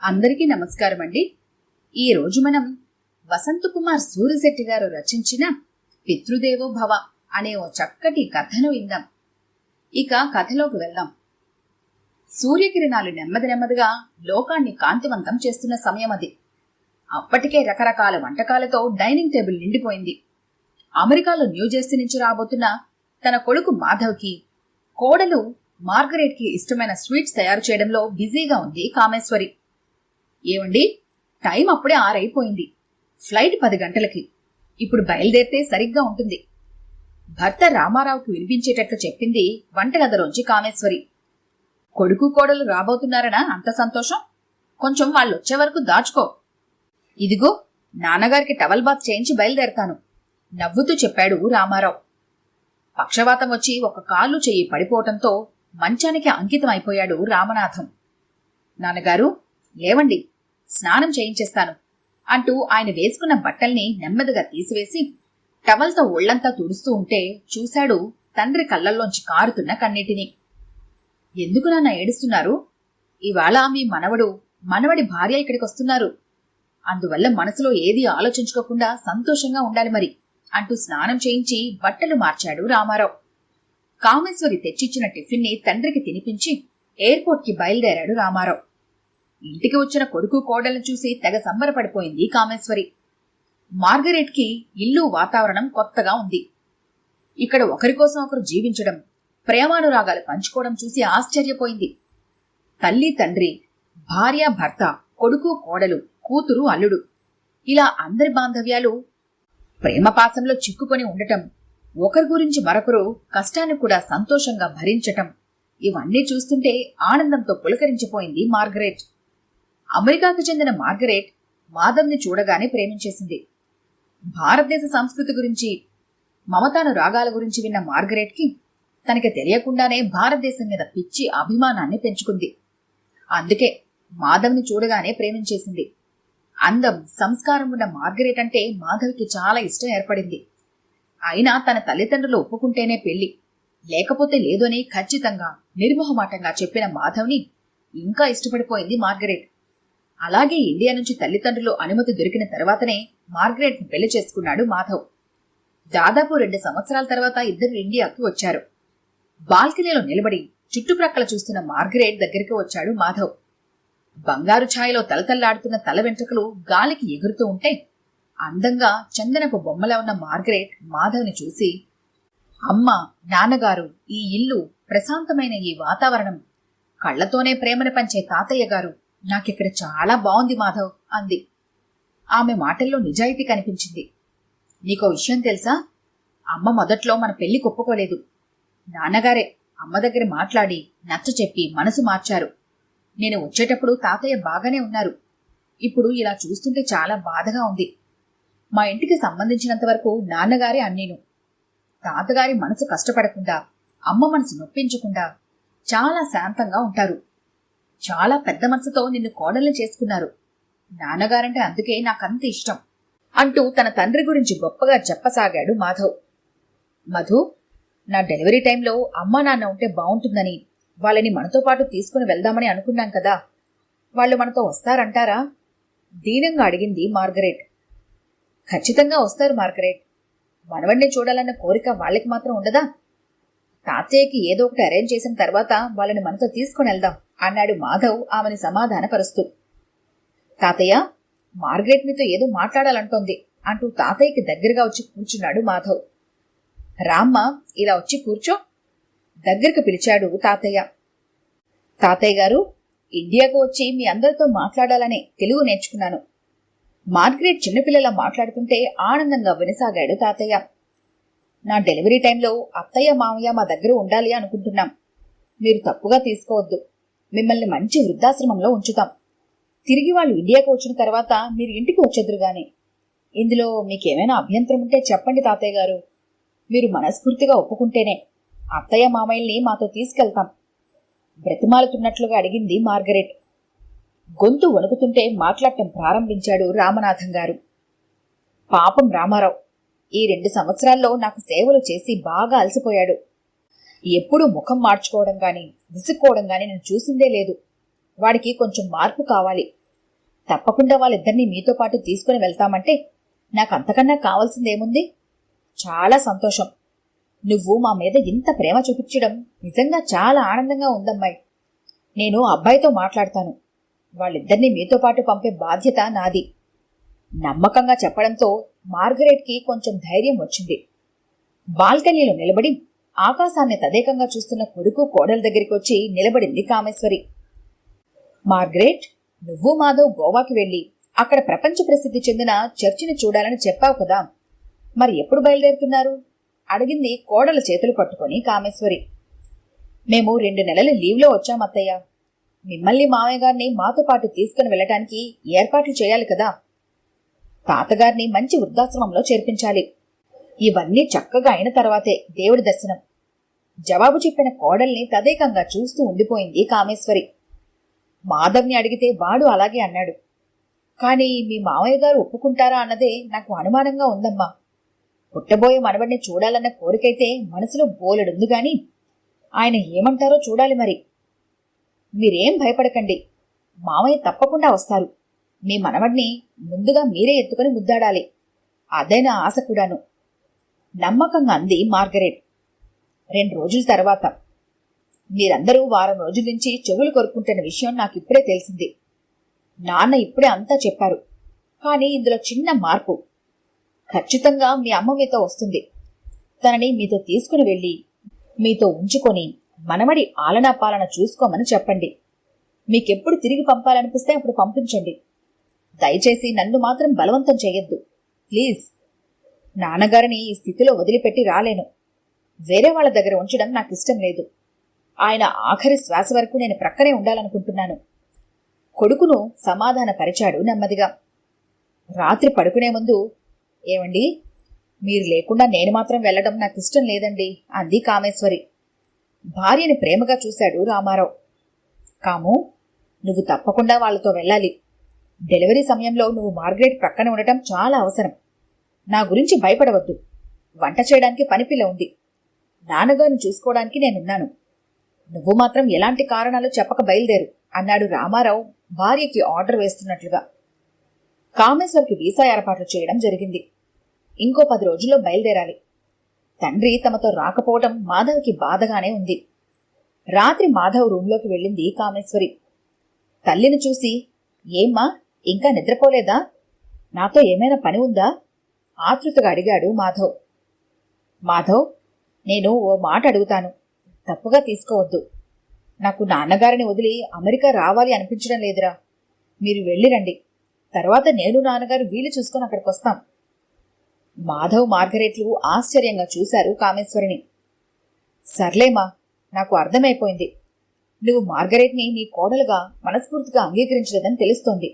అందరికీ నమస్కారం అండి. ఈరోజు మనం వసంతకుమార్ సూరిశెట్టి గారు రచించిన పితృదేవో భవ అనే ఓ చక్కటి కథను విందాం. ఇక కథలోకి వెళ్దాం. సూర్యకిరణాలు నెమ్మదిగా లోకాన్ని కాంతివంతం చేస్తున్న సమయం అది. అప్పటికే రకరకాల వంటకాలతో డైనింగ్ టేబుల్ నిండిపోయింది. అమెరికాలో న్యూజెర్సీ నుంచి రాబోతున్న తన కొడుకు మాధవ్కి, కోడలు మార్గరెట్కి ఇష్టమైన స్వీట్స్ తయారు చేయడంలో బిజీగా ఉంది కామేశ్వరి. ఏమండి, టైం అప్పుడే 6 అయిపోయింది. ఫ్లైట్ 10 గంటలకి. ఇప్పుడు బయలుదేరితే సరిగ్గా ఉంటుంది. భర్త రామారావుకి వినిపించేటట్లు చెప్పింది వంటగదిలోంచి కామేశ్వరి. కొడుకు కోడలు రాబోతున్నారనా అంత సంతోషం? కొంచెం వాళ్ళొచ్చే వరకు దాచుకో. ఇదిగో నాన్నగారికి టవల్ బాత్ చేయించి బయలుదేరతాను నవ్వుతూ చెప్పాడు రామారావు. పక్షవాతం వచ్చి ఒక కాళ్ళు చెయ్యి పడిపోవటంతో మంచానికి అంకితం అయిపోయాడు రామనాథం. నాన్నగారు లేవండి, స్నానం చేయించేస్తాను అంటూ ఆయన వేసుకున్న బట్టల్ని నెమ్మదిగా తీసివేసి టవల్తో ఒళ్లంతా తుడుస్తూ ఉంటే చూశాడు తండ్రి కళ్ళల్లోంచి కారుతున్న కన్నీటిని. ఎందుకు నాన్న ఏడుస్తున్నారు? ఇవాళ మీ మనవడి భార్య ఇక్కడికొస్తున్నారు. అందువల్ల మనసులో ఏదీ ఆలోచించుకోకుండా సంతోషంగా ఉండాలి మరి అంటూ స్నానం చేయించి బట్టలు మార్చాడు రామారావు. కామేశ్వరి తెచ్చిచ్చిన టిఫిన్ని తండ్రికి తినిపించి ఎయిర్పోర్ట్కి బయలుదేరాడు రామారావు. ఇంటికి వచ్చిన కొడుకు కోడలను చూసి తెగ సంబరపడిపోయింది కామేశ్వరి. మార్గరెట్కి ఇల్లు వాతావరణం కొత్తగా ఉంది. ఇక్కడ ఒకరికోసం ఒకరు జీవించడం, ప్రేమానురాగాలు పంచుకోవడం చూసి ఆశ్చర్యపోయింది. తల్లి తండ్రి, భార్య భర్త, కొడుకు కోడలు, కూతురు అల్లుడు, ఇలా అందరి బాంధవ్యాలు ప్రేమపాసంలో చిక్కుకొని ఉండటం, ఒకరి గురించి మరొకరు కష్టాన్ని కూడా సంతోషంగా భరించటం, ఇవన్నీ చూస్తుంటే ఆనందంతో పులకరించిపోయింది మార్గరెట్. అమెరికాకు చెందిన మార్గరెట్ మాధవ్ని చూడగానే ప్రేమించేసింది. భారతదేశ సంస్కృతి గురించి, మమతాను రాగాల గురించి విన్న మార్గరెట్కి తనకి తెలియకుండానే భారతదేశం మీద పిచ్చి అభిమానాన్ని పెంచుకుంది. అందుకే మాధవ్ని చూడగానే ప్రేమించేసింది. అందం, సంస్కారం ఉన్న మార్గరెట్ అంటే మాధవ్కి చాలా ఇష్టం ఏర్పడింది. అయినా తన తల్లిదండ్రులు ఒప్పుకుంటేనే పెళ్లి, లేకపోతే లేదు అని ఖచ్చితంగా నిర్మోహమాటంగా చెప్పిన మాధవ్ని ఇంకా ఇష్టపడిపోయింది మార్గరెట్. అలాగే ఇండియా నుంచి తల్లిదండ్రులు అనుమతి దొరికిన తర్వాతనే మార్గరెట్ను పెళ్లి చేసుకున్నాడు మాధవ్. దాదాపు 2 సంవత్సరాల తర్వాత ఇద్దరు ఇండియాకి వచ్చారు. బాల్కనీలో నిలబడి చుట్టుప్రక్కల చూస్తున్న మార్గరెట్ దగ్గరికి వచ్చాడు మాధవ్. బంగారు ఛాయలో తలతల్లాడుతున్న తల వెంట్రుకలు గాలికి ఎగురుతూ ఉంటే అందంగా చందనపు బొమ్మలా ఉన్న మార్గరెట్ మాధవ్ని చూసి, అమ్మ, నాన్నగారు, ఈ ఇల్లు, ప్రశాంతమైన ఈ వాతావరణం, కళ్లతోనే ప్రేమను పంచే తాతయ్య గారు, నాకిక్కడ చాలా బాగుంది మాధవ్ అంది. ఆమె మాటల్లో నిజాయితీ కనిపించింది. నీకో విషయం తెలుసా? అమ్మ మొదట్లో మన పెళ్లి ఒప్పుకోలేదు. నాన్నగారే అమ్మ దగ్గర మాట్లాడి నచ్చ చెప్పి మనసు మార్చారు. నేను వచ్చేటప్పుడు తాతయ్య బాగానే ఉన్నారు. ఇప్పుడు ఇలా చూస్తుంటే చాలా బాధగా ఉంది. మా ఇంటికి సంబంధించినంత వరకు నాన్నగారే అన్నీను. తాతగారి మనసు కష్టపడకుండా, అమ్మ మనసు నొప్పించకుండా చాలా శాంతంగా ఉంటారు. చాలా పెద్ద మనసుతో నిన్ను కోడల్ని చేసుకున్నారు. నాన్నగారంటే అందుకే నాకంత ఇష్టం అంటూ తన తండ్రి గురించి గొప్పగా చెప్పసాగాడు మాధవ్. మధు, నా డెలివరీ టైంలో అమ్మ నాన్న ఉంటే బాగుంటుందని వాళ్ళని మనతో పాటు తీసుకుని వెళ్దామని అనుకున్నాం కదా, వాళ్ళు మనతో వస్తారంటారా? దీనంగా అడిగింది మార్గరెట్. ఖచ్చితంగా వస్తారు మార్గరెట్. మనవణ్ణి చూడాలన్న కోరిక వాళ్ళకి మాత్రం ఉండదా? తాతయ్యకి ఏదో ఒకటి అరేంజ్ చేసిన తర్వాత వాళ్ళని మనతో తీసుకుని వెళ్దాం అన్నాడు మాధవ్ ఆమెని సమాధానపరుస్తూ. తాతయ్య, మార్గరెట్ నీతో ఏదో మాట్లాడాలంటోంది అంటూ తాతయ్యకి దగ్గరగా వచ్చి కూర్చున్నాడు మాధవ్. రామ్మ, ఇలా వచ్చి కూర్చో దగ్గరకు పిలిచాడు తాతయ్య. తాతయ్య గారు, ఇండియాకు వచ్చి మీ అందరితో మాట్లాడాలనే తెలుగు నేర్చుకున్నాను. మార్గరెట్ చిన్నపిల్లలా మాట్లాడుతుంటే ఆనందంగా వినసాగాడు తాతయ్య. నా డెలివరీ టైంలో అత్తయ్య మామయ్య మా దగ్గర ఉండాలి అనుకుంటున్నాం. మీరు తప్పుగా తీసుకోవద్దు. మిమ్మల్ని మంచి వృద్ధాశ్రమంలో ఉంచుతాం. తిరిగి వాళ్ళు ఇండియాకు వచ్చిన తర్వాత మీరు ఇంటికి వచ్చేదురుగానే. ఇందులో మీకేమైనా అభ్యంతరం ఉంటే చెప్పండి తాతయ్య గారు. మీరు మనస్ఫూర్తిగా ఒప్పుకుంటేనే అత్తయ్య మామయ్యల్ని మాతో తీసుకెళ్తాం బ్రతిమాలుతున్నట్లుగా అడిగింది మార్గరెట్. గొంతు వణుకుతుంటే మాట్లాడటం ప్రారంభించాడు రామనాథం గారు. పాపం రామారావు ఈ 2 సంవత్సరాల్లో నాకు సేవలు చేసి బాగా అలసిపోయాడు. ఎప్పుడూ ముఖం మార్చుకోవడం గాని విసుక్కోవడం గాని నేను చూసిందే లేదు. వాడికి కొంచెం మార్పు కావాలి తప్పకుండా వాళ్ళిద్దరినీ మీతో పాటు తీసుకుని వెళ్తామంటే నాకంతకన్నా కావాల్సిందేముంది? చాలా సంతోషం. నువ్వు మా మీద ఇంత ప్రేమ చూపించడం నిజంగా చాలా ఆనందంగా ఉందమ్మాయి. నేను అబ్బాయితో మాట్లాడతాను. వాళ్ళిద్దరినీ మీతో పాటు పంపే బాధ్యత నాది. నమ్మకంగా చెప్పడంతో మార్గరెట్కి కొంచెం ధైర్యం వచ్చింది. బాల్కనీలో నిలబడి ఆకాశాన్ని తదేకంగా చూస్తున్న కొడుకు కోడల దగ్గరికి వచ్చి నిలబడింది కామేశ్వరి. మార్గరెట్, నువ్వు మాధవ్ గోవాకి వెళ్లి అక్కడ ప్రపంచ ప్రసిద్ధి చెందిన చర్చిని చూడాలని చెప్పావు కదా, మరి ఎప్పుడు బయలుదేరుతున్నారు? అడిగింది కోడల చేతులు పట్టుకొని కామేశ్వరి. మేము 2 నెలల లీవ్లో వచ్చామత్తయ్య. మిమ్మల్ని మామయ్య గారిని మాతో పాటు తీసుకుని వెళ్ళటానికి ఏర్పాట్లు చేయాలి కదా. తాతగారిని మంచి వృద్ధాశ్రమంలో చేర్పించాలి. ఇవన్నీ చక్కగా అయిన తర్వాతే దేవుడి దర్శనం. జవాబు చెప్పిన కోడల్ని తదేకంగా చూస్తూ ఉండిపోయింది కామేశ్వరి. మాధవ్ని అడిగితే వాడు అలాగే అన్నాడు. కాని మీ మామయ్య గారు ఒప్పుకుంటారా అన్నదే నాకు అనుమానంగా ఉందమ్మా. పుట్టబోయే మనవడిని చూడాలన్న కోరికైతే మనసులో బోలెడుంది గాని ఆయన ఏమంటారో చూడాలి మరి. మీరేం భయపడకండి, మామయ్య తప్పకుండా వస్తారు. మీ మనవడిని ముందుగా మీరే ఎత్తుకుని ముద్దాడాలి. అదైనా ఆశ కూడాను, నమ్మకంగా అంది మార్గరెట్. 2 రోజుల తర్వాత, మీరందరూ వారం రోజుల నుంచి చెవులు కొరుక్కుంటున్న విషయం నాకిప్పుడే తెలిసింది. నాన్న ఇప్పుడే అంతా చెప్పారు. కానీ ఇందులో చిన్న మార్పు. ఖచ్చితంగా మీ అమ్మ మీతో వస్తుంది. తనని మీతో తీసుకుని వెళ్ళి మీతో ఉంచుకొని మనమడి ఆలనా పాలన చూసుకోమని చెప్పండి. మీకెప్పుడు తిరిగి పంపాలనిపిస్తే అప్పుడు పంపించండి. దయచేసి నన్ను మాత్రం బలవంతం చేయొద్దు ప్లీజ్. నాన్నగారిని ఈ స్థితిలో వదిలిపెట్టి రాలేను. వేరే వాళ్ళ దగ్గర ఉంచడం నాకిష్టం లేదు. ఆయన ఆఖరి శ్వాస వరకు నేను ప్రక్కనే ఉండాలనుకుంటున్నాను. కొడుకును సమాధానపరిచాడు నెమ్మదిగా. రాత్రి పడుకునే ముందు, ఏమండి, మీరు లేకుండా నేను మాత్రం వెళ్లడం నాకిష్టం లేదండి అంది కామేశ్వరి. భార్యని ప్రేమగా చూశాడు రామారావు. కాము, నువ్వు తప్పకుండా వాళ్లతో వెళ్ళాలి. డెలివరీ సమయంలో నువ్వు మార్గరెట్ ప్రక్కన ఉండటం చాలా అవసరం. నా గురించి భయపడవద్దు. వంట చేయడానికి పనిపిల్ల ఉంది. నాన్నగారిని చూసుకోవడానికి నేనున్నాను. నువ్వు మాత్రం ఎలాంటి కారణాలు చెప్పక బయలుదేరు అన్నాడు రామారావు భార్యకి ఆర్డర్ వేస్తున్నట్లుగా. కామేశ్వర్కి వీసా ఏర్పాట్లు చేయడం జరిగింది. ఇంకో 10 రోజుల్లో బయలుదేరాలి. తండ్రి తమతో రాకపోవటం మాధవ్కి బాధగానే ఉంది. రాత్రి మాధవ్ రూంలోకి వెళ్ళింది కామేశ్వరి. తల్లిని చూసి, ఏమ్మా, ఇంకా నిద్రపోలేదా? నాతో ఏమైనా పని ఉందా? ఆతృతగా అడిగాడు మాధవ్. మాధవ్, నేను ఓ మాట అడుగుతాను, తప్పుగా తీసుకోవద్దు. నాకు నాన్నగారిని వదిలి అమెరికా రావాలి అనిపించడం లేదురా. మీరు వెళ్ళిరండి. తర్వాత నేను నాన్నగారు వీలు చూసుకొని అక్కడికొస్తాం. మాధవ్ మార్గరెట్లు ఆశ్చర్యంగా చూశారు కామేశ్వరిని. సర్లేమా, నాకు అర్థమైపోయింది. నువ్వు మార్గరెట్ని నీ కోడలుగా మనస్ఫూర్తిగా అంగీకరించలేదని తెలుస్తోంది.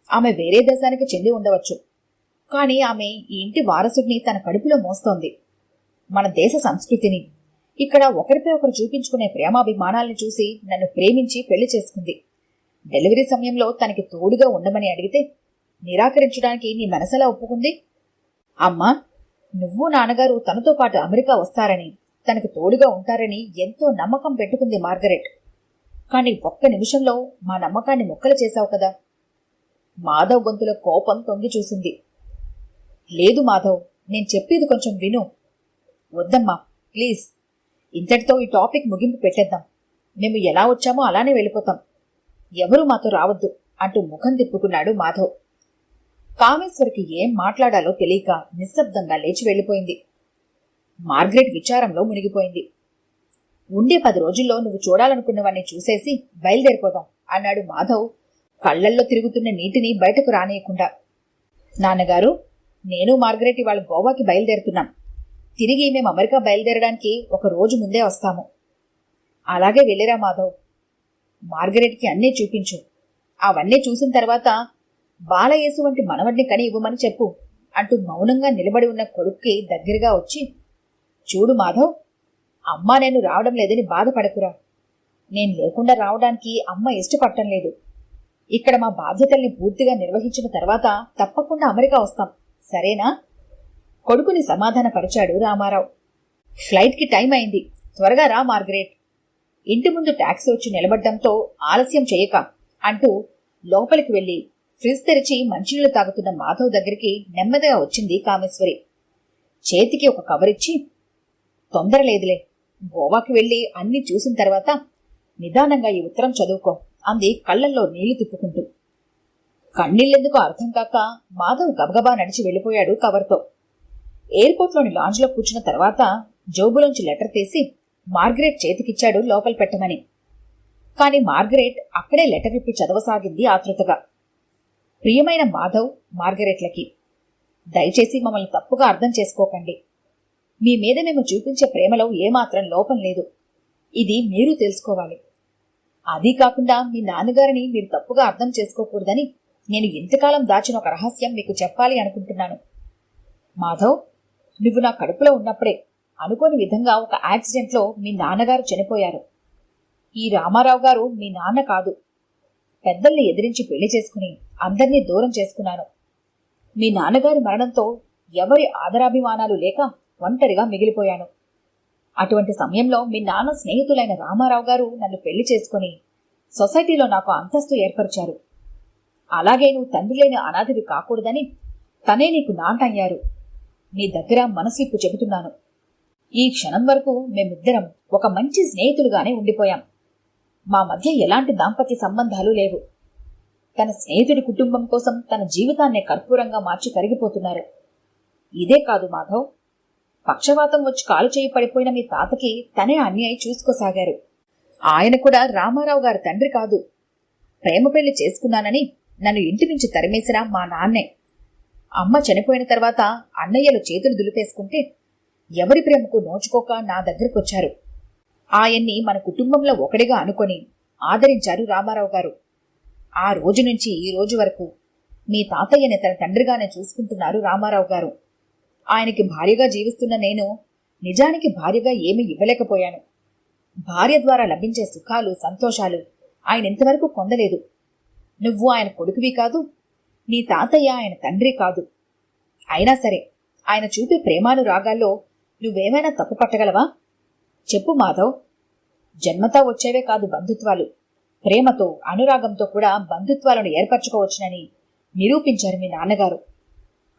ఆమె వేరే దేశానికి చెంది ఉండవచ్చు. కాని ఆమె ఈ ఇంటి వారసుడిని తన కడుపులో మోస్తోంది. మన దేశ సంస్కృతిని, ఇక్కడ ఒకరిపై ఒకరు చూపించుకునే ప్రేమాభిమానాల్ని చూసి నన్ను ప్రేమించి పెళ్లి చేసుకుంది. డెలివరీ సమయంలో తనకి తోడుగా ఉండమని అడిగితే నిరాకరించడానికి నీ మనసెలా ఒప్పుకుంది? అమ్మా, నువ్వు నాన్నగారు తనతో పాటు అమెరికా వస్తారని, తనకు తోడుగా ఉంటారని ఎంతో నమ్మకం పెట్టుకుంది మార్గరెట్. కాని ఒక్క నిమిషంలో మా నమ్మకాన్ని ముక్కలు చేశావు కదా. మాధవ్ గొంతులో కోపం తొంగి చూసింది. లేదు మాధవ్, నేను చెప్పేది కొంచెం విను. వద్దమ్మా, ప్లీజ్. ఇంతటితో ఈ టాపిక్ ముగింపు పెట్టేద్దాం. మేము ఎలా వచ్చామో అలానే వెళ్ళిపోతాం. ఎవరూ మాతో రావద్దు అంటూ ముఖం తిప్పుకున్నాడు మాధవ్. కామేశ్వరికి ఏం మాట్లాడాలో తెలియక నిశ్శబ్దంగా లేచి వెళ్ళిపోయింది. మార్గరెట్ విచారంలో మునిగిపోయింది. ఉండే 10 రోజుల్లో నువ్వు చూడాలనుకున్నవన్నీ చూసేసి బయలుదేరిపోదాం అన్నాడు మాధవ్ కళ్లల్లో తిరుగుతున్న నీటిని బయటకు రానియకుండా. నాన్నగారు, నేను మార్గరెట్ ఇవాళ గోవాకి బయలుదేరుతున్నాం. తిరిగి మేము అమెరికా బయలుదేరడానికి 1 రోజు ముందే వస్తాము. అలాగే వెళ్ళిరా మాధవ్. మార్గరెట్కి అన్నీ చూపించు. అవన్నీ చూసిన తర్వాత బాలయేసు వంటి మనవడిని కని ఇవ్వమని చెప్పు అంటూ మౌనంగా నిలబడి ఉన్న కొడుక్కి దగ్గరగా వచ్చి, చూడు మాధవ్, అమ్మ నేను రావడం లేదని బాధపడకురా. నేను లేకుండా రావడానికి అమ్మ ఇష్టపడటం లేదు. ఇక్కడ మా బాధ్యతల్ని పూర్తిగా నిర్వహించిన తర్వాత తప్పకుండా అమెరికా వస్తాం, సరేనా? కొడుకుని సమాధానపరిచాడు రామారావు. ఫ్లైట్కి టైం అయింది, త్వరగా రా మార్గరెట్. ఇంటి ముందు టాక్సీ వచ్చి నిలబడ్డంతో ఆలస్యం చేయక అంటూ లోపలికి వెళ్లి ఫ్రిజ్ తెరిచి మంచినీళ్లు తాగుతున్న మాధవ్ దగ్గరికి నెమ్మదిగా వచ్చింది కామేశ్వరి. చేతికి ఒక కవరిచ్చి, తొందర లేదులే, గోవాకి వెళ్లి అన్నీ చూసిన తర్వాత నిదానంగా ఈ ఉత్తరం చదువుకో అంది కళ్లల్లో నీళ్లు తిప్పుకుంటూ. కన్నీళ్ళెందుకో అర్థం కాక మాధవ్ గబగబా నడిచి వెళ్లిపోయాడు కవర్తో. ఎయిర్పోర్ట్లోని లాంజ్లో కూర్చున్న తర్వాత జోబులోంచి లెటర్ తీసి మార్గరెట్ చేతికిచ్చాడు లోపల పెట్టమని. కాని మార్గరెట్ అక్కడే లెటర్ ఇప్పి చదవసాగింది ఆతృతగా. ప్రియమైన మాధవ్, మార్గరెట్లకి, దయచేసి మమ్మల్ని తప్పుగా అర్థం చేసుకోకండి. మీ మీద మేము చూపించే ప్రేమలో ఏమాత్రం లోపం లేదు. ఇది మీరు తెలుసుకోవాలి. అదీ కాకుండా మీ నాన్నగారిని మీరు తప్పుగా అర్థం చేసుకోకూడదని నేను ఇంతకాలం దాచిన ఒక రహస్యం మీకు చెప్పాలి అనుకుంటున్నాను. మాధవ్, నువ్వు నా కడుపులో ఉన్నప్పుడే అనుకోని విధంగా ఒక యాక్సిడెంట్లో మీ నాన్నగారు చనిపోయారు. ఈ రామారావు గారు మీ నాన్న కాదు. పెద్దల్ని ఎదిరించి పెళ్లి చేసుకుని అందర్నీ దూరం చేసుకున్నాను. మీ నాన్నగారి మరణంతో ఎవరి ఆదరాభిమానాలు లేక ఒంటరిగా మిగిలిపోయాను. అటువంటి సమయంలో మీ నాన్న స్నేహితులైన రామారావు గారు నన్ను పెళ్లి చేసుకుని సొసైటీలో నాకు అంతస్తు ఏర్పరిచారు. అలాగే నువ్వు తండ్రి లేని అనాథవి కాకూడదని తనే నీకు నాన్నయ్యారు. నీ దగ్గర మనసిప్పు చెబుతున్నాను. ఈ క్షణం వరకు మేమిద్దరం ఒక మంచి స్నేహితులుగానే ఉండిపోయాం. మా మధ్య ఎలాంటి దాంపత్య సంబంధాలు లేవు. తన స్నేహితుడి కుటుంబం కోసం తన జీవితాన్నే కర్పూరంగా మార్చి కరిగిపోతున్నారు. ఇదే కాదు మాధవ్, పక్షవాతం వచ్చి కాలు చేయి పడిపోయిన మీ తాతకి తనే అన్యాయం చూసుకోసాగారు. ఆయన కూడా రామారావు గారి తండ్రి కాదు. ప్రేమ పెళ్లి చేసుకున్నానని నన్ను ఇంటి నుంచి తరిమేసిన మా నాన్నే. అమ్మ చనిపోయిన తర్వాత అన్నయ్యలు చేతులు దులిపేసుకుంటే ఎవరి ప్రేమకు నోచుకోక నా దగ్గరకొచ్చారు. ఆయన్ని మన కుటుంబంలో ఒకడిగా అనుకొని ఆదరించారు రామారావు గారు. ఆ రోజు నుంచి ఈ రోజు వరకు మీ తాతయ్యని తన తండ్రిగానే చూసుకుంటున్నారు రామారావు గారు. ఆయనకి భార్యగా జీవిస్తున్న నేను నిజానికి భార్యగా ఏమీ ఇవ్వలేకపోయాను. భార్య ద్వారా లభించే సుఖాలు, సంతోషాలు ఆయన ఇంతవరకు పొందలేదు. నువ్వు ఆయన కొడుకువి కాదు, నీ తాతయ్య ఆయన తండ్రి కాదు. అయినా సరే ఆయన చూపే ప్రేమానురాగాల్లో నువ్వేమైనా తప్పు పట్టగలవా? చెప్పు మాధవ్. జన్మతా వచ్చేవే కాదు బంధుత్వాలు. ప్రేమతో, అనురాగంతో కూడా బంధుత్వాలను ఏర్పరచుకోవచ్చునని నిరూపించారు మీ నాన్నగారు.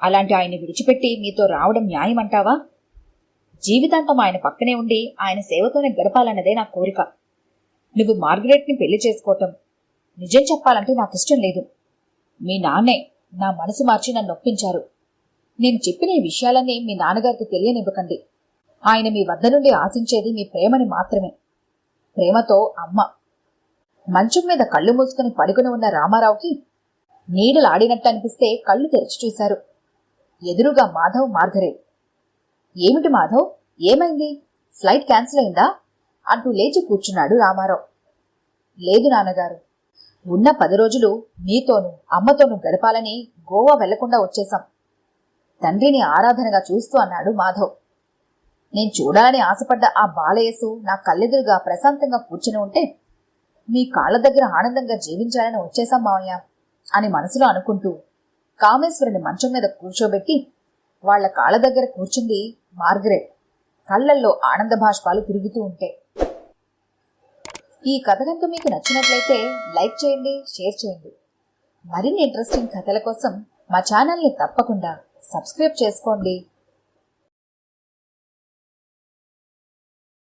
అలాంటి ఆయన్ని విడిచిపెట్టి మీతో రావడం న్యాయమంటావా? జీవితాంతం ఆయన పక్కనే ఉండి ఆయన సేవతోనే గడపాలన్నదే నా కోరిక. నువ్వు మార్గరెట్ని పెళ్లి చేసుకోవటం నిజం చెప్పాలంటే నాకిష్టం లేదు. మీ నాన్నే నా మనసు మార్చి నన్ను ఒప్పించారు. నేను చెప్పిన ఈ విషయాలన్నీ మీ నాన్నగారికి తెలియనివ్వకండి. ఆయన మీ వద్ద నుండి ఆశించేది మీ ప్రేమని మాత్రమే. ప్రేమతో అమ్మ. మంచం మీద కళ్ళు మూసుకుని పడుకుని ఉన్న రామారావుకి నీడలాడినట్టు అనిపిస్తే కళ్ళు తెరిచి చూశారు. ఎదురుగా మాధవ్, మార్గరెట్. ఏమిటి మాధవ్, ఏమైంది? ఫ్లైట్ క్యాన్సిల్ అయిందా అంటూ లేచి కూర్చున్నాడు రామారావు. లేదు నాన్నగారు, ఉన్న 10 రోజులు మీతోనూ అమ్మతోనూ గడపాలని గోవా వెళ్లకుండా వచ్చేశాం. తండ్రిని ఆరాధనగా చూస్తూ అన్నాడు మాధవ్. నేను చూడాలని ఆశపడ్డ ఆ బాలయేసు నా కళ్ళెదురుగా ప్రశాంతంగా కూర్చుని ఉంటే మీ కాళ్ల దగ్గర ఆనందంగా జీవించాలని వచ్చేశాం మావయ్య అని మనసులో అనుకుంటూ కామేశ్వరిని మంచం మీద కూర్చోబెట్టి వాళ్ల కాళ్ల దగ్గర కూర్చుంది మార్గరెట్. కళ్లల్లో ఆనంద భాష్పాలు తిరుగుతూ ఉంటే. ఈ కథ కనుక మీకు నచ్చినట్లయితే లైక్ చేయండి, షేర్ చేయండి. మరిన్ని ఇంట్రెస్టింగ్ కథల కోసం మా ఛానల్ని తప్పకుండా సబ్స్క్రైబ్ చేసుకోండి.